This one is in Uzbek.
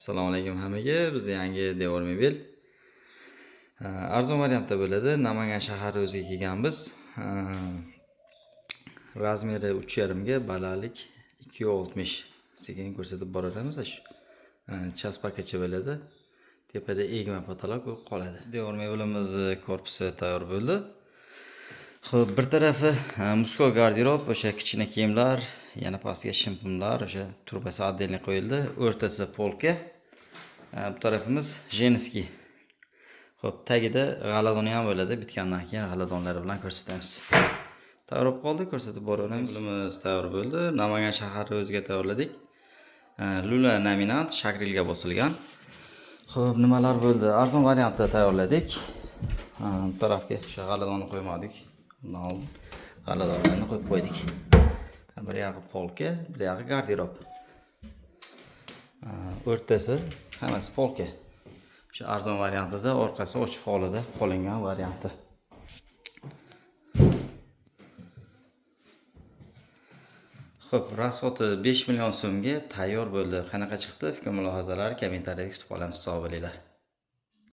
Assalomu alaykum hammaga. Bizda yangi devor mebel arzon variantda bo'ladi. Namangan shahari o'ziga kelganmiz. Razmeri 3,5 ga, balandlik 2,60. Sekin ko'rsatib boraveramiz shu. Chaspakacha bo'ladi. Tepada egma pataloq qoladi. Devor mebelimiz korpusi tayyor bo'ldi. Xo'p, bir tarafi musko garderob, o'sha kichkina kiyimlar, yana pastga shimpimlar, o'sha turbasi отдельно qo'yildi. O'rtasi polka. Bu tarafimiz jenskiy. Xo'p, tagida g'aladoni ham bo'ladi. Bitgandan keyin g'aladonlari bilan ko'rsatamiz. Tayyor bo'lib qoldi, ko'rsatib boraveramiz. Mebelimiz tayyor bo'ldi. Namangan shahari o'ziga tayyorladik. Lula nominant shakrilga bosilgan. Xo'p, nimalar bo'ldi? Arzon variantda tayyorladik. Bu tarafga o'sha g'aladonni qo'ymadik. G'aladonlarni qo'yib qo'ydik. Bir yog'i polka, bir yog'i garderob. O'rtasi hammasi polka. Shu arzon variantida, orqasi ochiq holida qo'lingan varianti. Xo'p, rasxoti 5 million so'mga tayyor bo'ldi. Qanaqa chiqdi? Fikr mulohazalar kommentariyada kutib qolamiz. Sog' bo'linglar.